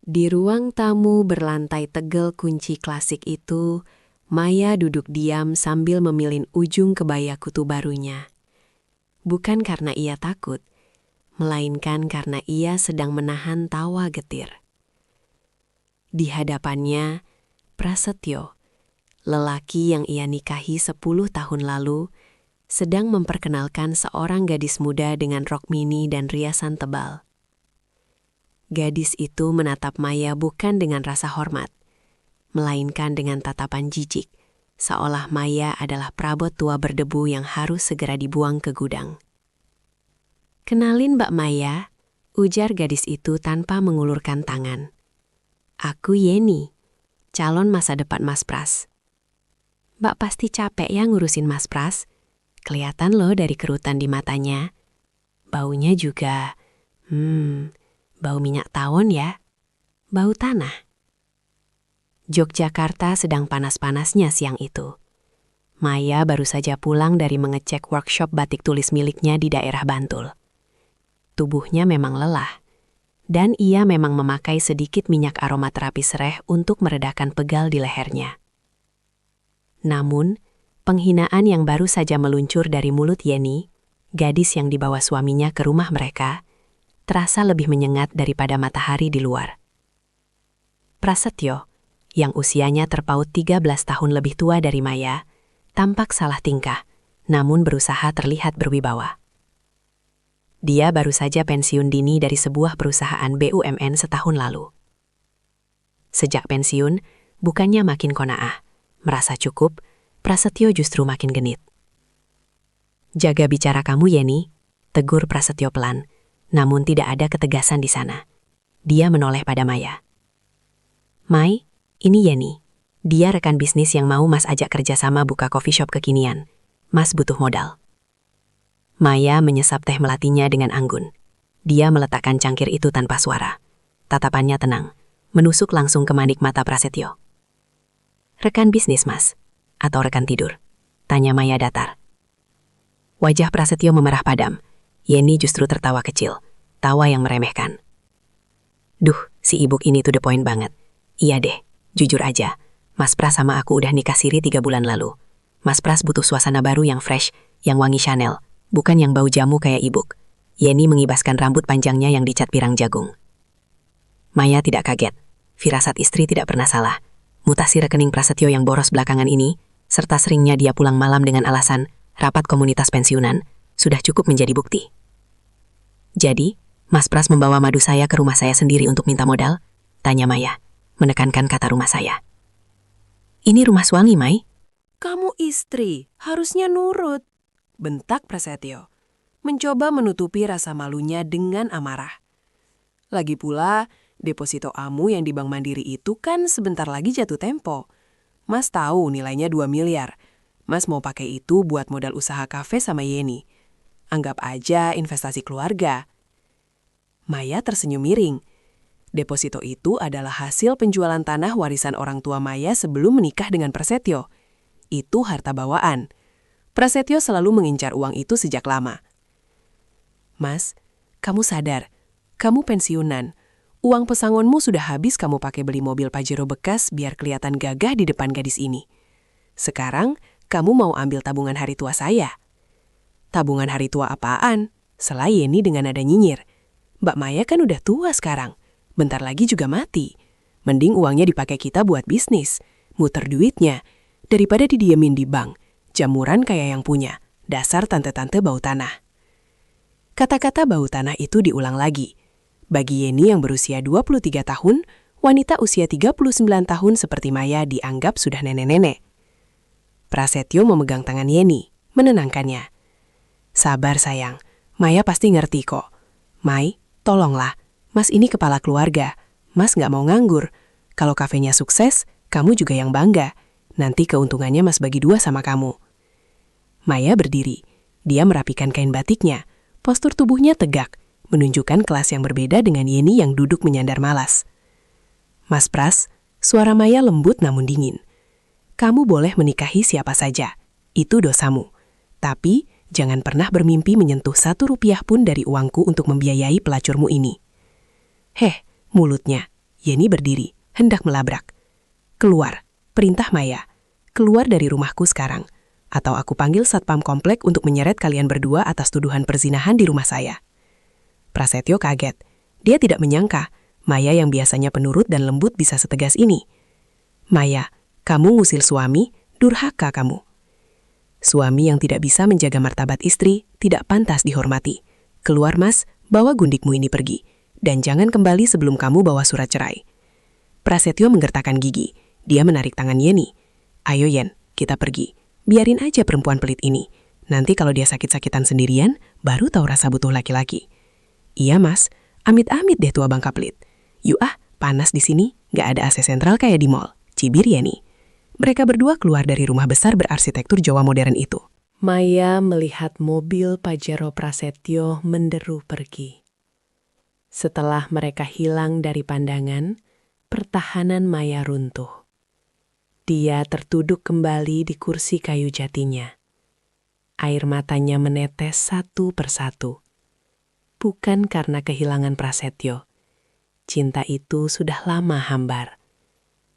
Di ruang tamu berlantai tegel kunci klasik itu, Maya duduk diam sambil memilin ujung kebaya kutu barunya. Bukan karena ia takut, melainkan karena ia sedang menahan tawa getir. Di hadapannya, Prasetyo, lelaki yang ia nikahi 10 tahun lalu, sedang memperkenalkan seorang gadis muda dengan rok mini dan riasan tebal. Gadis itu menatap Maya bukan dengan rasa hormat, melainkan dengan tatapan jijik, seolah Maya adalah perabot tua berdebu yang harus segera dibuang ke gudang. "Kenalin Mbak Maya," ujar gadis itu tanpa mengulurkan tangan. "Aku Yeni, calon masa depan Mas Pras." "Mbak pasti capek ya ngurusin Mas Pras. Kelihatan loh dari kerutan di matanya. Baunya juga, bau minyak tawon ya, bau tanah." Yogyakarta sedang panas-panasnya siang itu. Maya baru saja pulang dari mengecek workshop batik tulis miliknya di daerah Bantul. Tubuhnya memang lelah, dan ia memang memakai sedikit minyak aromaterapi sereh untuk meredakan pegal di lehernya. Namun, penghinaan yang baru saja meluncur dari mulut Yeni, gadis yang dibawa suaminya ke rumah mereka, terasa lebih menyengat daripada matahari di luar. Prasetyo, yang usianya terpaut 13 tahun lebih tua dari Maya, tampak salah tingkah, namun berusaha terlihat berwibawa. Dia baru saja pensiun dini dari sebuah perusahaan BUMN setahun lalu. Sejak pensiun, bukannya makin qanaah, merasa cukup, Prasetyo justru makin genit. "Jaga bicara kamu, Yeni," tegur Prasetyo pelan, namun tidak ada ketegasan di sana. Dia menoleh pada Maya. "Mai, ini Yeni. Dia rekan bisnis yang mau Mas ajak kerjasama buka coffee shop kekinian. Mas butuh modal." Maya menyesap teh melatinya dengan anggun. Dia meletakkan cangkir itu tanpa suara. Tatapannya tenang, menusuk langsung ke manik mata Prasetyo. "Rekan bisnis, Mas? Atau rekan tidur?" tanya Maya datar. Wajah Prasetyo memerah padam. Yeni justru tertawa kecil, tawa yang meremehkan. "Duh, si ibuk ini to the point banget. Iya deh, jujur aja, Mas Pras sama aku udah nikah siri 3 bulan lalu. Mas Pras butuh suasana baru yang fresh, yang wangi Chanel, bukan yang bau jamu kayak ibuk." Yeni mengibaskan rambut panjangnya yang dicat pirang jagung. Maya tidak kaget. Firasat istri tidak pernah salah. Mutasi rekening Prasetyo yang boros belakangan ini, serta seringnya dia pulang malam dengan alasan rapat komunitas pensiunan, sudah cukup menjadi bukti. "Jadi, Mas Pras membawa madu saya ke rumah saya sendiri untuk minta modal?" tanya Maya, menekankan kata rumah saya. "Ini rumah suami, Mai." "Kamu istri, harusnya nurut," bentak Prasetyo, mencoba menutupi rasa malunya dengan amarah. "Lagi pula, deposito Amu yang di Bank Mandiri itu kan sebentar lagi jatuh tempo. Mas tahu nilainya 2 miliar. Mas mau pakai itu buat modal usaha kafe sama Yeni. Anggap aja investasi keluarga." Maya tersenyum miring. Deposito itu adalah hasil penjualan tanah warisan orang tua Maya sebelum menikah dengan Prasetyo. Itu harta bawaan. Prasetyo selalu mengincar uang itu sejak lama. "Mas, kamu sadar, kamu pensiunan. Uang pesangonmu sudah habis kamu pakai beli mobil Pajero bekas biar kelihatan gagah di depan gadis ini. Sekarang, kamu mau ambil tabungan hari tua saya." "Tabungan hari tua apaan?" sela Yeni dengan nada nyinyir. "Mbak Maya kan udah tua sekarang. Bentar lagi juga mati. Mending uangnya dipakai kita buat bisnis. Muter duitnya. Daripada didiemin di bank. Jamuran kayak yang punya. Dasar tante-tante bau tanah." Kata-kata bau tanah itu diulang lagi. Bagi Yeni yang berusia 23 tahun, wanita usia 39 tahun seperti Maya dianggap sudah nenek-nenek. Prasetyo memegang tangan Yeni, menenangkannya. "Sabar sayang, Maya pasti ngerti kok. Mai, tolonglah, Mas ini kepala keluarga. Mas nggak mau nganggur. Kalau kafenya sukses, kamu juga yang bangga. Nanti keuntungannya Mas bagi 2 sama kamu." Maya berdiri. Dia merapikan kain batiknya. Postur tubuhnya tegak, menunjukkan kelas yang berbeda dengan Yeni yang duduk menyandar malas. "Mas Pras," suara Maya lembut namun dingin. "Kamu boleh menikahi siapa saja. Itu dosamu. Tapi, jangan pernah bermimpi menyentuh 1 rupiah pun dari uangku untuk membiayai pelacurmu ini." "Heh, mulutnya," Yeni berdiri, hendak melabrak. Keluar, perintah Maya. Keluar dari rumahku sekarang. Atau aku panggil satpam komplek untuk menyeret kalian berdua atas tuduhan perzinahan di rumah saya. Prasetyo kaget. Dia tidak menyangka Maya yang biasanya penurut dan lembut bisa setegas ini. Maya, kamu ngusil suami, durhaka kamu. Suami yang tidak bisa menjaga martabat istri tidak pantas dihormati. Keluar Mas, bawa gundikmu ini pergi. Dan jangan kembali sebelum kamu bawa surat cerai. Prasetyo menggertakkan gigi. Dia menarik tangan Yeni. Ayo Yen, kita pergi. Biarin aja perempuan pelit ini. Nanti kalau dia sakit-sakitan sendirian, baru tahu rasa butuh laki-laki. Iya Mas, amit-amit deh tua bangka pelit. Yuk panas di sini, gak ada AC sentral kayak di mall. Cibir Yeni. Mereka berdua keluar dari rumah besar berarsitektur Jawa modern itu. Maya melihat mobil Pajero Prasetyo menderu pergi. Setelah mereka hilang dari pandangan, pertahanan Maya runtuh. Dia tertuduk kembali di kursi kayu jatinya. Air matanya menetes satu persatu. Bukan karena kehilangan Prasetyo. Cinta itu sudah lama hambar.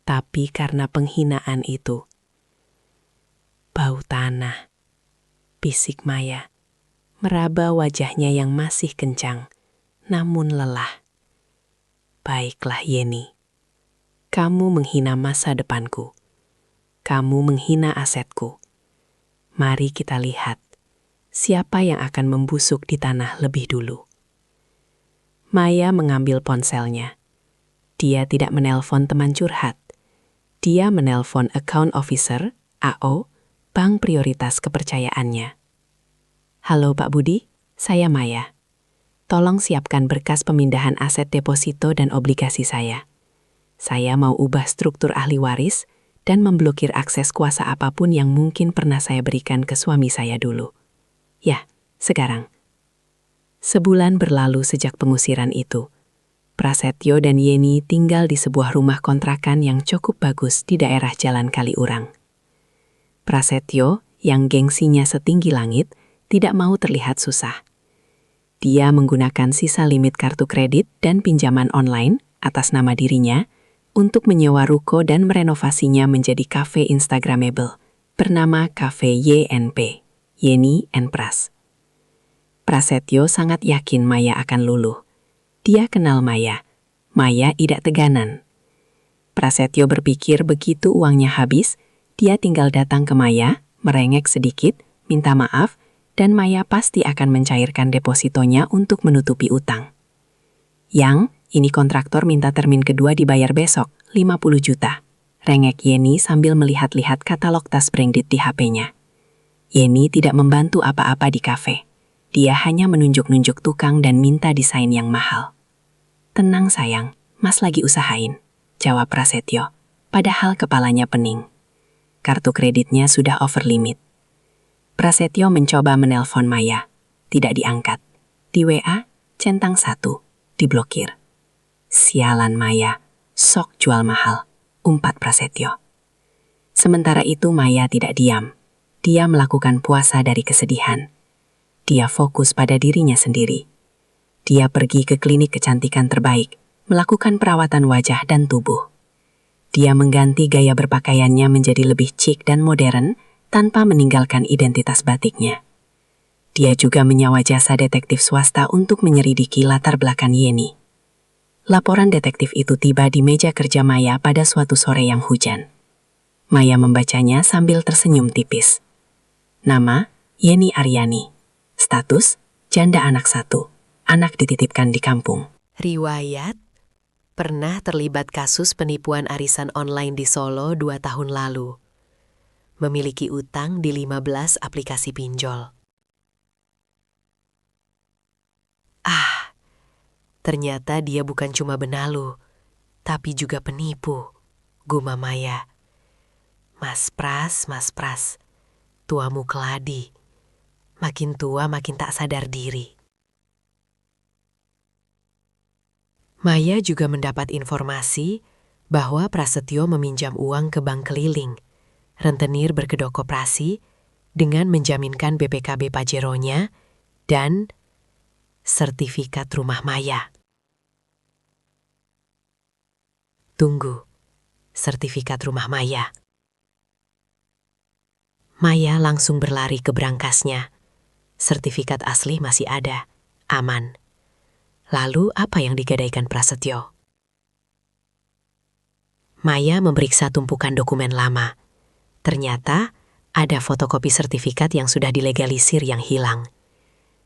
Tapi karena penghinaan itu. Bau tanah. Bisik Maya. Meraba wajahnya yang masih kencang, namun lelah. Baiklah Yeni. Kamu menghina masa depanku. Kamu menghina asetku. Mari kita lihat siapa yang akan membusuk di tanah lebih dulu. Maya mengambil ponselnya. Dia tidak menelpon teman curhat. Dia menelpon account officer, AO, bank prioritas kepercayaannya. Halo Pak Budi, saya Maya. Tolong siapkan berkas pemindahan aset deposito dan obligasi saya. Saya mau ubah struktur ahli waris dan memblokir akses kuasa apapun yang mungkin pernah saya berikan ke suami saya dulu. Ya, sekarang. Sebulan berlalu sejak pengusiran itu. Prasetyo dan Yeni tinggal di sebuah rumah kontrakan yang cukup bagus di daerah Jalan Kaliurang. Prasetyo, yang gengsinya setinggi langit, tidak mau terlihat susah. Dia menggunakan sisa limit kartu kredit dan pinjaman online atas nama dirinya untuk menyewa ruko dan merenovasinya menjadi kafe Instagramable bernama Cafe YNP, Yeni and Pras. Prasetyo sangat yakin Maya akan luluh. Dia kenal Maya. Maya tidak teganan. Prasetyo berpikir begitu uangnya habis, dia tinggal datang ke Maya, merengek sedikit, minta maaf, dan Maya pasti akan mencairkan depositonya untuk menutupi utang. Yang, ini kontraktor minta termin kedua dibayar besok, 50 juta. Rengek Yeni sambil melihat-lihat katalog tas branded di HP-nya. Yeni tidak membantu apa-apa di kafe. Dia hanya menunjuk-nunjuk tukang dan minta desain yang mahal. Tenang sayang, Mas lagi usahain, jawab Prasetyo, padahal kepalanya pening. Kartu kreditnya sudah over limit. Prasetyo mencoba menelpon Maya, tidak diangkat. Di WA, centang 1, diblokir. Sialan Maya, sok jual mahal, umpat Prasetyo. Sementara itu Maya tidak diam. Dia melakukan puasa dari kesedihan. Dia fokus pada dirinya sendiri. Dia pergi ke klinik kecantikan terbaik, melakukan perawatan wajah dan tubuh. Dia mengganti gaya berpakaiannya menjadi lebih chic dan modern tanpa meninggalkan identitas batiknya. Dia juga menyewa jasa detektif swasta untuk menyelidiki latar belakang Yeni. Laporan detektif itu tiba di meja kerja Maya pada suatu sore yang hujan. Maya membacanya sambil tersenyum tipis. Nama, Yeni Aryani. Status, janda anak 1. Anak dititipkan di kampung. Riwayat, pernah terlibat kasus penipuan arisan online di Solo 2 tahun lalu. Memiliki utang di 15 aplikasi pinjol. Ternyata dia bukan cuma benalu, tapi juga penipu, gumam Maya. Mas Pras, tuamu keladi. Makin tua makin tak sadar diri. Maya juga mendapat informasi bahwa Prasetyo meminjam uang ke bank keliling, rentenir berkedok koperasi, dengan menjaminkan BPKB Pajeronya dan sertifikat rumah Maya. Tunggu, sertifikat rumah Maya. Maya langsung berlari ke berangkasnya. Sertifikat asli masih ada, aman. Lalu apa yang digadaikan Prasetyo? Maya memeriksa tumpukan dokumen lama. Ternyata ada fotokopi sertifikat yang sudah dilegalisir yang hilang.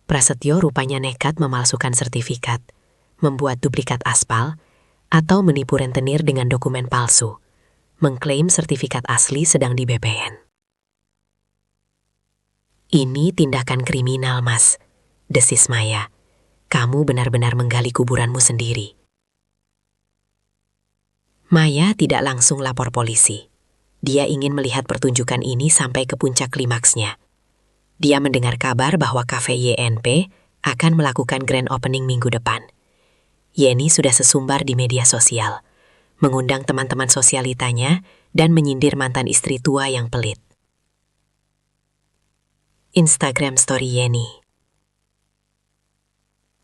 Prasetyo rupanya nekat memalsukan sertifikat, membuat duplikat aspal, atau menipu rentenir dengan dokumen palsu, mengklaim sertifikat asli sedang di BPN. Ini tindakan kriminal, Mas, desis Maya. Kamu benar-benar menggali kuburanmu sendiri. Maya tidak langsung lapor polisi. Dia ingin melihat pertunjukan ini sampai ke puncak klimaksnya. Dia mendengar kabar bahwa kafe YNP akan melakukan grand opening minggu depan. Yeni sudah sesumbar di media sosial, mengundang teman-teman sosialitanya dan menyindir mantan istri tua yang pelit. Instagram story Yeni.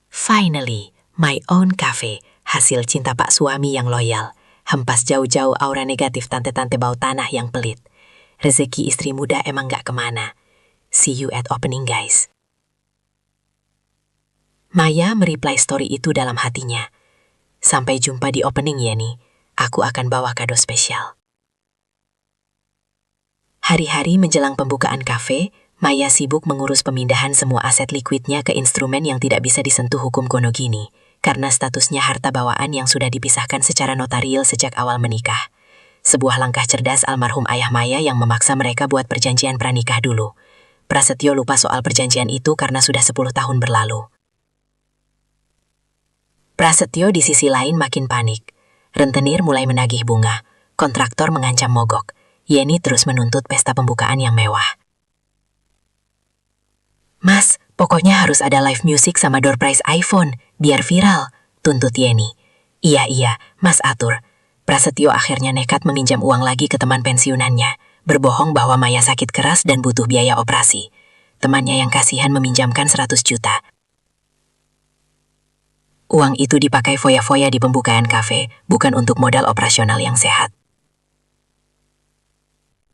Finally, my own cafe, hasil cinta pak suami yang loyal. Hempas jauh-jauh aura negatif tante-tante bau tanah yang pelit. Rezeki istri muda emang gak kemana. See you at opening, guys. Maya mereply story itu dalam hatinya. Sampai jumpa di opening, Yeni. Aku akan bawa kado spesial. Hari-hari menjelang pembukaan kafe, Maya sibuk mengurus pemindahan semua aset likuidnya ke instrumen yang tidak bisa disentuh hukum Gonogini, karena statusnya harta bawaan yang sudah dipisahkan secara notarial sejak awal menikah. Sebuah langkah cerdas almarhum ayah Maya yang memaksa mereka buat perjanjian pranikah dulu. Prasetyo lupa soal perjanjian itu karena sudah 10 tahun berlalu. Prasetyo di sisi lain makin panik. Rentenir mulai menagih bunga, kontraktor mengancam mogok. Yeni terus menuntut pesta pembukaan yang mewah. Mas, pokoknya harus ada live music sama door prize iPhone, biar viral, tuntut Yeni. Iya, Mas atur. Prasetyo akhirnya nekat meminjam uang lagi ke teman pensiunannya, berbohong bahwa Maya sakit keras dan butuh biaya operasi. Temannya yang kasihan meminjamkan 100 juta. Uang itu dipakai foya-foya di pembukaan kafe, bukan untuk modal operasional yang sehat.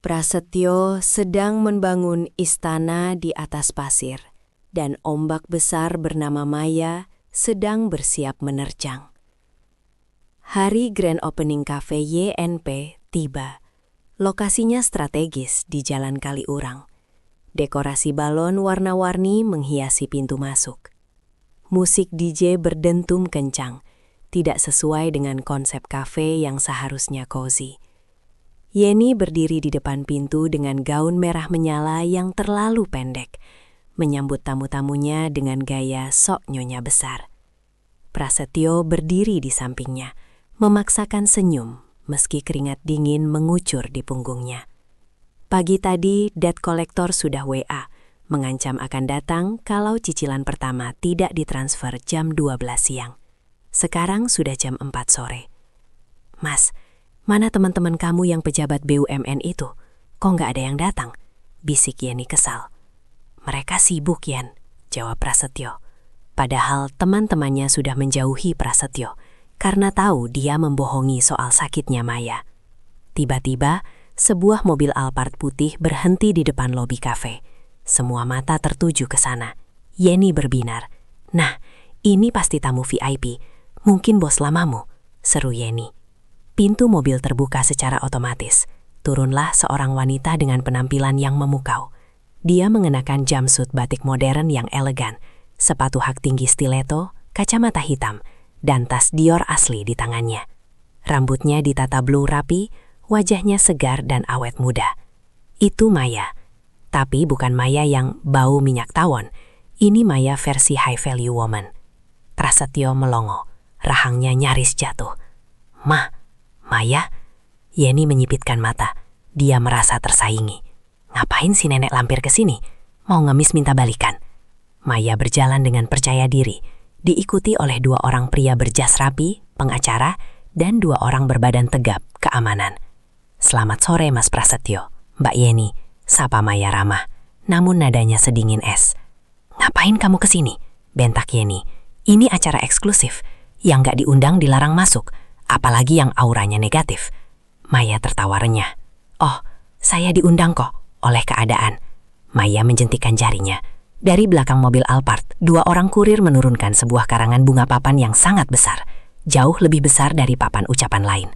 Prasetyo sedang membangun istana di atas pasir, dan ombak besar bernama Maya sedang bersiap menerjang. Hari grand opening cafe YNP tiba. Lokasinya strategis di Jalan Kaliurang. Dekorasi balon warna-warni menghiasi pintu masuk. Musik DJ berdentum kencang, tidak sesuai dengan konsep kafe yang seharusnya cozy. Yeni berdiri di depan pintu dengan gaun merah menyala yang terlalu pendek, menyambut tamu-tamunya dengan gaya sok nyonya besar. Prasetyo berdiri di sampingnya, memaksakan senyum meski keringat dingin mengucur di punggungnya. Pagi tadi, debt collector sudah WA, mengancam akan datang kalau cicilan pertama tidak ditransfer jam 12 siang. Sekarang sudah jam 4 sore. Mas, mana teman-teman kamu yang pejabat BUMN itu? Kok nggak ada yang datang? Bisik Yeni kesal. Mereka sibuk, Yen, jawab Prasetyo. Padahal teman-temannya sudah menjauhi Prasetyo karena tahu dia membohongi soal sakitnya Maya. Tiba-tiba, sebuah mobil Alphard putih berhenti di depan lobi kafe. Semua mata tertuju ke sana. Yeni berbinar. Nah, ini pasti tamu VIP. Mungkin bos lamamu, seru Yeni. Pintu mobil terbuka secara otomatis. Turunlah seorang wanita dengan penampilan yang memukau. Dia mengenakan jumpsuit batik modern yang elegan, sepatu hak tinggi stiletto, kacamata hitam, dan tas Dior asli di tangannya. Rambutnya ditata blue rapi, wajahnya segar dan awet muda. Itu Maya. Tapi bukan Maya yang bau minyak tawon. Ini Maya versi high value woman. Prasetyo melongo. Rahangnya nyaris jatuh. Maya? Yeni menyipitkan mata. Dia merasa tersaingi. Ngapain si nenek lampir ke sini? Mau ngemis minta balikan? Maya berjalan dengan percaya diri, diikuti oleh 2 orang pria berjas rapi, pengacara, dan 2 orang berbadan tegap, keamanan. Selamat sore, Mas Prasetyo. Mbak Yeni, sapa Maya ramah, namun nadanya sedingin es. Ngapain kamu ke sini? Bentak Yeni. Ini acara eksklusif. Yang gak diundang dilarang masuk. apalagi yang auranya negatif. Maya tertawa renyah. Oh, saya diundang kok oleh keadaan. Maya menjentikkan jarinya. Dari belakang mobil Alphard, 2 orang kurir menurunkan sebuah karangan bunga papan yang sangat besar. Jauh lebih besar dari papan ucapan lain.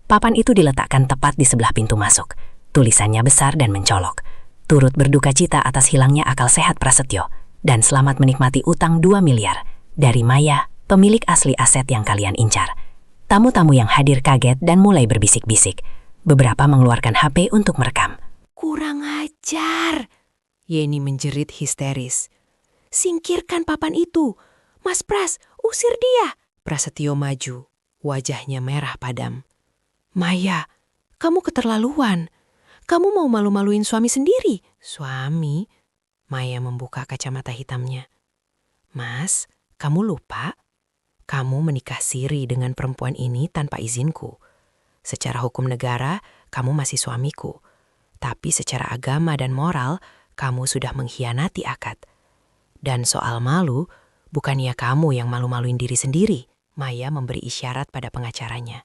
Papan itu diletakkan tepat di sebelah pintu masuk. Tulisannya besar dan mencolok. Turut berduka cita atas hilangnya akal sehat Prasetyo. Dan selamat menikmati utang 2 miliar. Dari Maya, pemilik asli aset yang kalian incar. Tamu-tamu yang hadir kaget dan mulai berbisik-bisik. Beberapa mengeluarkan HP untuk merekam. Kurang ajar, Yeni menjerit histeris. Singkirkan papan itu. Mas Pras, usir dia. Prasetyo maju, wajahnya merah padam. Maya, kamu keterlaluan. Kamu mau malu-maluin suami sendiri. Suami? Maya membuka kacamata hitamnya. Mas, kamu lupa? Kamu menikah siri dengan perempuan ini tanpa izinku. Secara hukum negara, kamu masih suamiku. Tapi secara agama dan moral, kamu sudah mengkhianati akad. Dan soal malu, bukannya kamu yang malu-maluin diri sendiri. Maya memberi isyarat pada pengacaranya.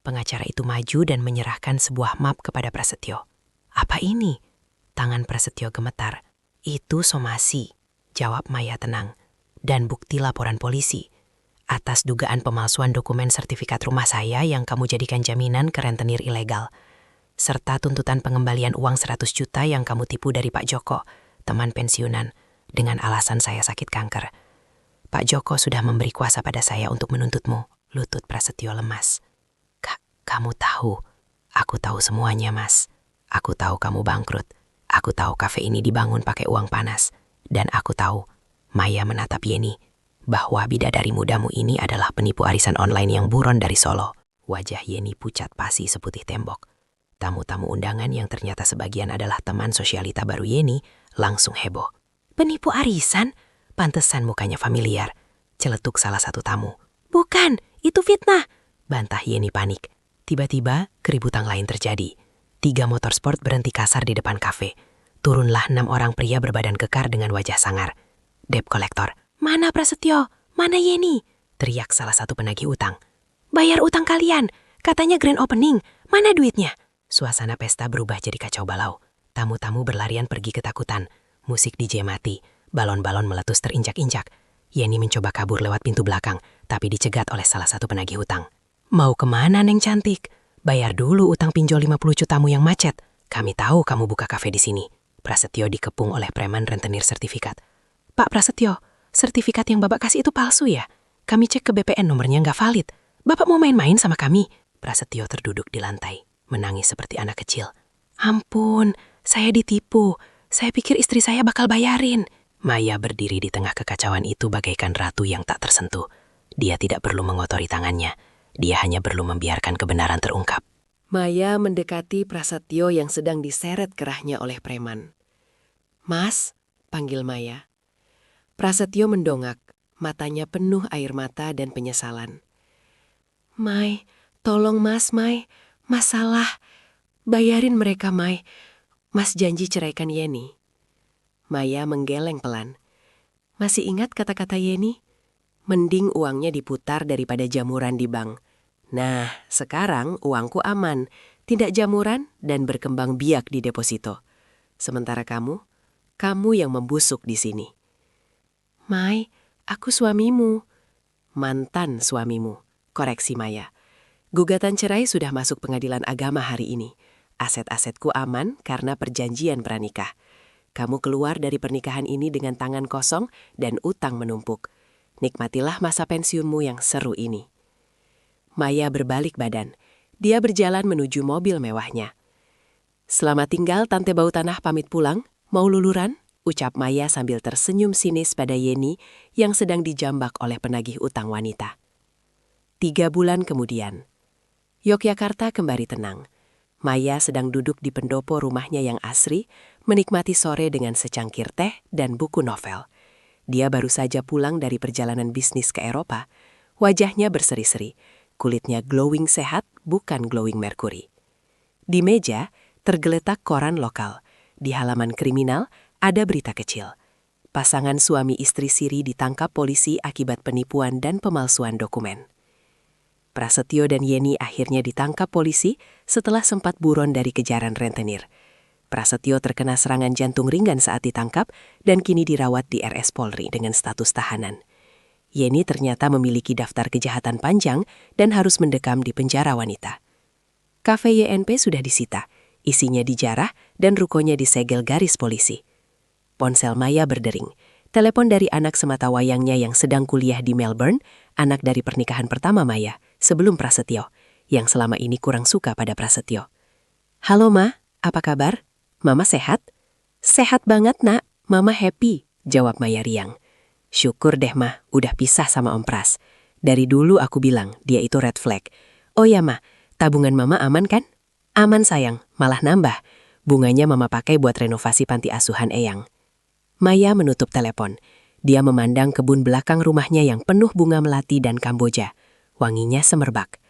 Pengacara itu maju dan menyerahkan sebuah map kepada Prasetyo. Apa ini? Tangan Prasetyo gemetar. Itu somasi, jawab Maya tenang. Dan bukti laporan polisi. Atas dugaan pemalsuan dokumen sertifikat rumah saya yang kamu jadikan jaminan ke rentenir ilegal. Serta tuntutan pengembalian uang 100 juta yang kamu tipu dari Pak Joko, teman pensiunan, dengan alasan saya sakit kanker. Pak Joko sudah memberi kuasa pada saya untuk menuntutmu, lutut Prasetyo lemas. Kamu tahu, aku tahu semuanya, Mas. Aku tahu kamu bangkrut. Aku tahu kafe ini dibangun pakai uang panas. Dan aku tahu, Maya menatap Yeni, bahwa bidadari mudamu ini adalah penipu arisan online yang buron dari Solo. Wajah Yeni pucat pasi seputih tembok. Tamu-tamu undangan yang ternyata sebagian adalah teman sosialita baru Yeni langsung heboh. Penipu arisan? Pantesan mukanya familiar. Celetuk salah satu tamu. Bukan, itu fitnah. Bantah Yeni panik. Tiba-tiba keributan lain terjadi. 3 motor sport berhenti kasar di depan kafe. Turunlah 6 orang pria berbadan kekar dengan wajah sangar. Debt kolektor. Mana Prasetyo? Mana Yeni? Teriak salah satu penagih utang. Bayar utang kalian. Katanya grand opening. Mana duitnya? Suasana pesta berubah jadi kacau balau. Tamu-tamu berlarian pergi ketakutan. Musik DJ mati. Balon-balon meletus terinjak-injak. Yeni mencoba kabur lewat pintu belakang, tapi dicegat oleh salah satu penagih utang. Mau kemana, Neng cantik? Bayar dulu utang pinjol 50 jutamu yang macet. Kami tahu kamu buka kafe di sini. Prasetyo dikepung oleh preman rentenir sertifikat. Pak Prasetyo, sertifikat yang Bapak kasih itu palsu ya? Kami cek ke BPN nomornya nggak valid. Bapak mau main-main sama kami? Prasetyo terduduk di lantai, menangis seperti anak kecil. Ampun, saya ditipu. Saya pikir istri saya bakal bayarin. Maya berdiri di tengah kekacauan itu bagaikan ratu yang tak tersentuh. Dia tidak perlu mengotori tangannya. Dia hanya perlu membiarkan kebenaran terungkap. Maya mendekati Prasetyo yang sedang diseret kerahnya oleh preman. Mas, panggil Maya. Prasetyo mendongak, matanya penuh air mata dan penyesalan. Mai, tolong Mas, Mai. Masalah. Bayarin mereka, Mai. Mas janji ceraikan Yeni. Maya menggeleng pelan. Masih ingat kata-kata Yeni? Mending uangnya diputar daripada jamuran di bank. Nah, sekarang uangku aman, tidak jamuran dan berkembang biak di deposito. Sementara kamu yang membusuk di sini. Mai, aku suamimu. Mantan suamimu, koreksi Maya. Gugatan cerai sudah masuk pengadilan agama hari ini. Aset-asetku aman karena perjanjian pranikah. Kamu keluar dari pernikahan ini dengan tangan kosong dan utang menumpuk. Nikmatilah masa pensiunmu yang seru ini. Maya berbalik badan. Dia berjalan menuju mobil mewahnya. Selamat tinggal Tante Bau Tanah, pamit pulang. Mau luluran? Ucap Maya sambil tersenyum sinis pada Yeni yang sedang dijambak oleh penagih utang wanita. 3 bulan kemudian. Yogyakarta kembali tenang. Maya sedang duduk di pendopo rumahnya yang asri, menikmati sore dengan secangkir teh dan buku novel. Dia baru saja pulang dari perjalanan bisnis ke Eropa. Wajahnya berseri-seri, kulitnya glowing sehat, bukan glowing merkuri. Di meja, tergeletak koran lokal. Di halaman kriminal, ada berita kecil. Pasangan suami istri siri ditangkap polisi akibat penipuan dan pemalsuan dokumen. Prasetyo dan Yeni akhirnya ditangkap polisi setelah sempat buron dari kejaran rentenir. Prasetyo terkena serangan jantung ringan saat ditangkap dan kini dirawat di RS Polri dengan status tahanan. Yeni ternyata memiliki daftar kejahatan panjang dan harus mendekam di penjara wanita. Kafe YNP sudah disita, isinya dijarah dan rukonya disegel garis polisi. Ponsel Maya berdering. Telepon dari anak sematawayangnya yang sedang kuliah di Melbourne, anak dari pernikahan pertama Maya, sebelum Prasetyo, yang selama ini kurang suka pada Prasetyo. "Halo Ma, apa kabar? Mama sehat?" "Sehat banget nak, Mama happy," jawab Maya riang. "Syukur deh Ma, udah pisah sama Om Pras. Dari dulu aku bilang dia itu red flag. Oh ya Ma, tabungan Mama aman kan?" "Aman sayang, malah nambah. Bunganya Mama pakai buat renovasi panti asuhan Eyang." Maya menutup telepon. Dia memandang kebun belakang rumahnya yang penuh bunga melati dan kamboja. Wanginya semerbak.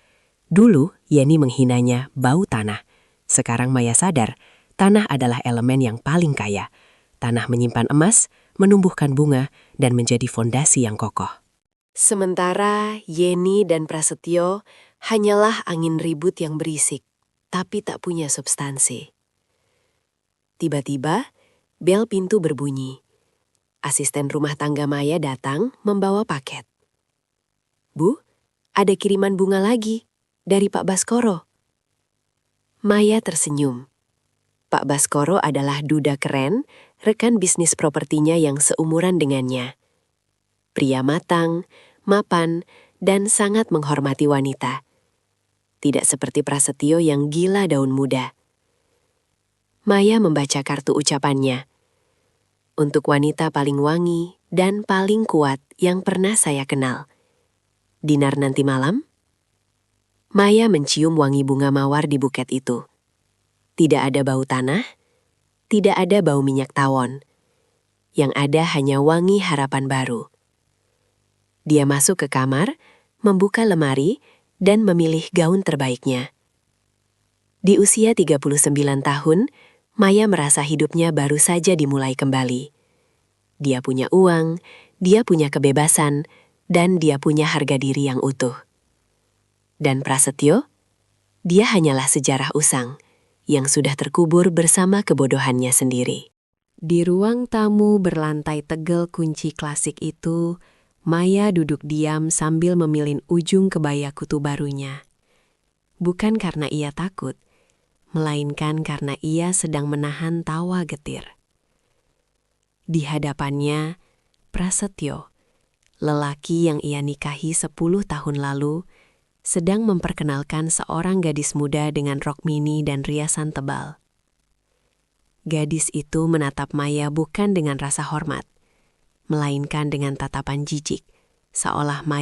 Dulu, Yeni menghinanya bau tanah. Sekarang Maya sadar, tanah adalah elemen yang paling kaya. Tanah menyimpan emas, menumbuhkan bunga, dan menjadi fondasi yang kokoh. Sementara Yeni dan Prasetyo hanyalah angin ribut yang berisik, tapi tak punya substansi. Tiba-tiba, bel pintu berbunyi. Asisten rumah tangga Maya datang membawa paket. "Bu, ada kiriman bunga lagi dari Pak Baskoro." Maya tersenyum. Pak Baskoro adalah duda keren, rekan bisnis propertinya yang seumuran dengannya. Pria matang, mapan, dan sangat menghormati wanita. Tidak seperti Prasetyo yang gila daun muda. Maya membaca kartu ucapannya. "Untuk wanita paling wangi dan paling kuat yang pernah saya kenal. Dinar nanti malam?" Maya mencium wangi bunga mawar di buket itu. Tidak ada bau tanah, tidak ada bau minyak tawon. Yang ada hanya wangi harapan baru. Dia masuk ke kamar, membuka lemari, dan memilih gaun terbaiknya. Di usia 39 tahun, Maya merasa hidupnya baru saja dimulai kembali. Dia punya uang, dia punya kebebasan, dan dia punya harga diri yang utuh. Dan Prasetyo, dia hanyalah sejarah usang yang sudah terkubur bersama kebodohannya sendiri. Di ruang tamu berlantai tegel kunci klasik itu, Maya duduk diam sambil memilin ujung kebaya kutu barunya. Bukan karena ia takut, melainkan karena ia sedang menahan tawa getir. Di hadapannya, Prasetyo, lelaki yang ia nikahi 10 tahun lalu, sedang memperkenalkan seorang gadis muda dengan rok mini dan riasan tebal. Gadis itu menatap Maya bukan dengan rasa hormat, melainkan dengan tatapan jijik, seolah Maya